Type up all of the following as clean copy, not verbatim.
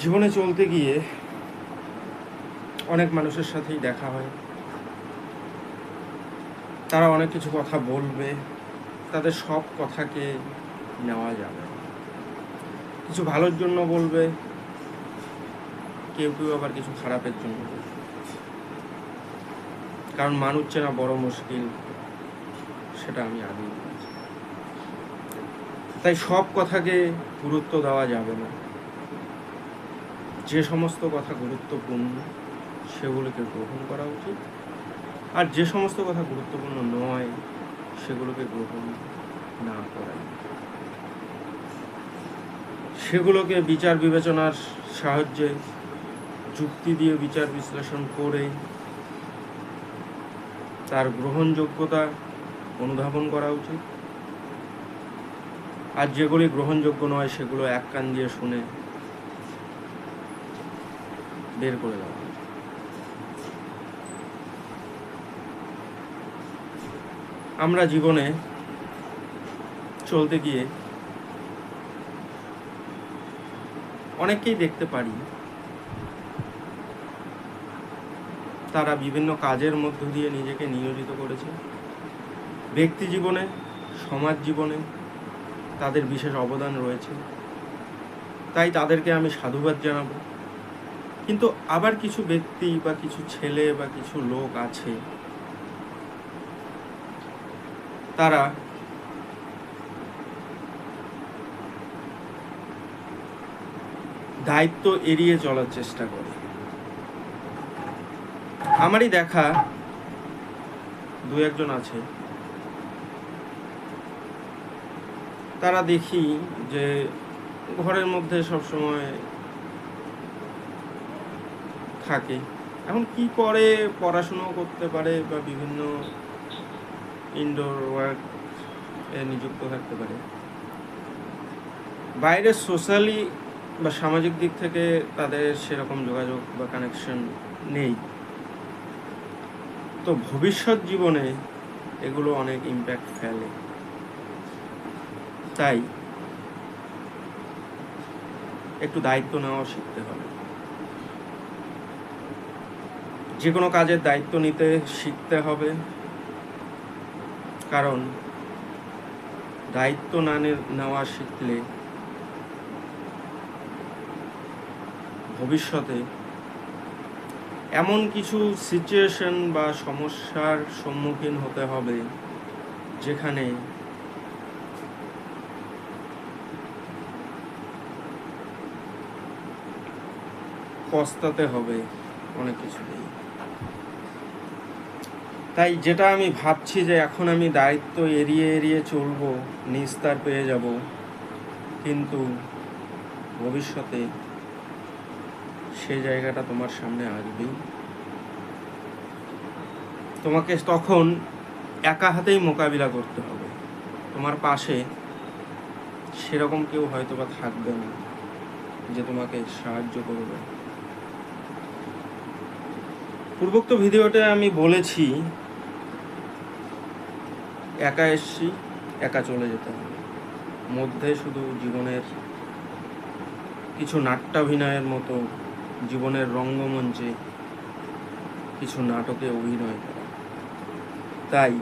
জীবনে চলতে গিয়ে অনেক মানুষের সাথেই দেখা হয়, তারা অনেক কিছু কথা বলবে, তাদের সব কথাকে নেওয়া যাবে না। কিছু ভালোর জন্য বলবে, কেউ কেউ আবার কিছু খারাপের জন্য বলবে। কারণ মানুষ চেনা বড় মুশকিল, সেটা আমি আগেই বলেছি। তাই সব কথাকে গুরুত্ব দেওয়া যাবে না। যে সমস্ত কথা গুরুত্বপূর্ণ সেগুলোকে গ্রহণ করা উচিত, আর যে সমস্ত কথা গুরুত্বপূর্ণ নয় সেগুলোকে গ্রহণ না করাই, সেগুলোকে বিচার বিবেচনার সাহায্যে যুক্তি দিয়ে বিচার বিশ্লেষণ করে তার গ্রহণযোগ্যতা অনুধাবন করা উচিত। আর যেগুলি গ্রহণযোগ্য নয় সেগুলো এক কান দিয়ে শুনে বের করে দেওয়া উচিত। আমরা জীবনে চলতে গিয়ে অনেককেই দেখতে পারি, তারা বিভিন্ন কাজের মধ্য দিয়ে নিজেকে নিয়োজিত করেছে। ব্যক্তি জীবনে, সমাজ জীবনে তাদের বিশেষ অবদান রয়েছে, তাই তাদেরকে আমি সাধুবাদ জানাবো। কিন্তু আবার কিছু ব্যক্তি বা কিছু ছেলে বা কিছু লোক আছে, তারা দায়িত্ব এড়িয়ে চলার চেষ্টা করে। আমারই দেখা দু একজন আছে, তারা দেখি যে ঘরের মধ্যে সবসময় থাকে। এখন কি করে, পড়াশুনো করতে পারে বা বিভিন্ন ইনডোর ওয়ার্ক এ নিযুক্ত থাকতে পারে, বাইরে সোশ্যালি বা সামাজিক দিক থেকে তাদের সেরকম যোগাযোগ বা কানেকশন নেই। তো ভবিষ্যৎ জীবনে এগুলো অনেক ইম্প্যাক্ট ফেলে। তাই একটু দায়িত্ব নেওয়া শিখতে হবে। যে কোনো কাজের দায়িত্ব নিতে শিখতে হবে, কারণ দায়িত্ব না নেওয়া শিখলে ভবিষ্যতে এমন কিছু সিচুয়েশন বা সমস্যার সম্মুখীন হতে হবে যেখানে পস্তাতে হবে অনেক কিছুতেই। তাই যেটা আমি ভাবছি যে এখন আমি দায়িত্ব এড়িয়ে এড়িয়ে চলবো, নিস্তার পেয়ে যাব, কিন্তু ভবিষ্যতে সেই জায়গাটা তোমার সামনে আসবেই। তোমাকে তখন একা হাতেই মোকাবিলা করতে হবে। তোমার পাশে সেরকম কেউ হয়তো বা থাকবে না যে তোমাকে সাহায্য করবে। পূর্বোক্ত ভিডিওতে আমি বলেছি, একা এসছি, একা চলে যেতে হবে। মধ্যে শুধু জীবনের কিছু নাট্যাভিনয়ের মতো জীবনের রঙ্গমঞ্চে কিছু নাটকে অভিনয় করা। তাই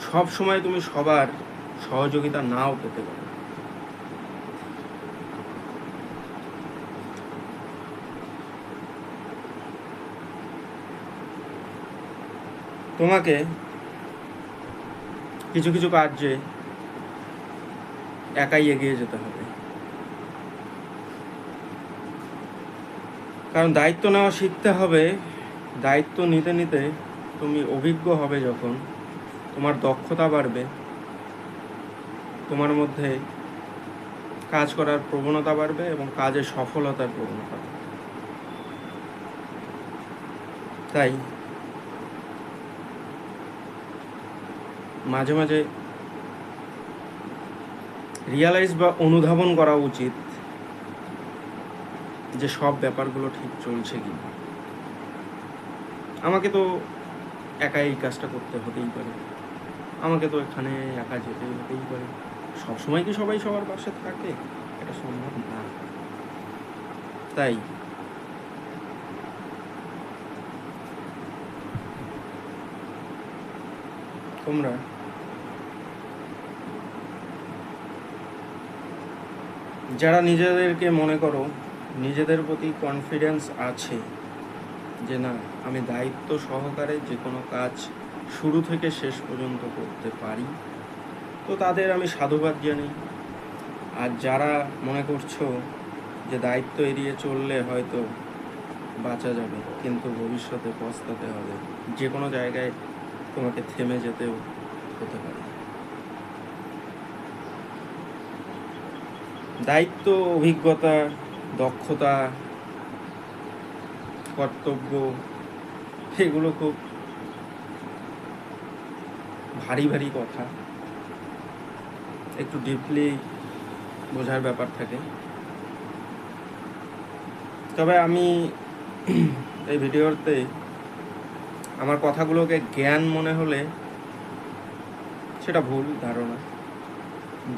সব সময় তুমি সবার সহযোগিতা নাও পেতে পারো। তোমাকে কিছু কিছু কাজে একাই এগিয়ে যেতে হবে, কারণ দায়িত্ব নেওয়া শিখতে হবে। দায়িত্ব নিতে নিতে তুমি অভিজ্ঞ হবে, যখন তোমার দক্ষতা বাড়বে, তোমার মধ্যে কাজ করার প্রবণতা বাড়বে এবং কাজে সফলতার প্রবণতা বাড়বে। তাই মাঝে মাঝে রিয়ালাইজ বা অনুধাবন করা উচিত যে সব ব্যাপারগুলো ঠিক চলছে কি। আমাকে তো একাই এই কাজটা করতে হতেই পারে, আমাকে তো এখানে একা যেতে হতেই পারে। সবসময় কি সবাই সবার পাশে থাকে? এটা সম্ভব না। তাই তোমরা যারা নিজেদেরকে মনে করো, নিজেদের প্রতি কনফিডেন্স আছে যে না আমি দায়িত্ব সহকারে যে কোনো কাজ শুরু থেকে শেষ পর্যন্ত করতে পারি, তো তাদের আমি সাধুবাদ জানাই। আর যারা মনে করছো যে দায়িত্ব এড়িয়ে চললে হয়তো বাঁচা যাবে, কিন্তু ভবিষ্যতে পস্তাতে হবে, যে কোনো জায়গায় তোমাকে থেমে যেতেও হতে পারে। দায়িত্ব, অভিজ্ঞতা, দক্ষতা, কর্তব্য, এগুলো খুব ভারী ভারী কথা, একটু ডিপলি বোঝার ব্যাপার থাকে। তবে আমি এই ভিডিওতে আমার কথাগুলোকে জ্ঞান মনে হলে সেটা ভুল ধারণা।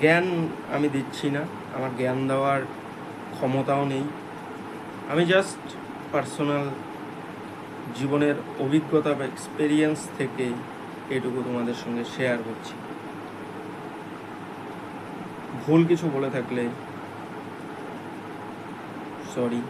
জ্ঞান আমি দিচ্ছি না, আমার জ্ঞান দেওয়ার ক্ষমতাও নেই। আমি জাস্ট পার্সোনাল জীবনের অভিজ্ঞতা বা এক্সপেরিয়েন্স থেকে এটুকু তোমাদের সঙ্গে শেয়ার করছি। ভুল কিছু বলে থাকলে সরি।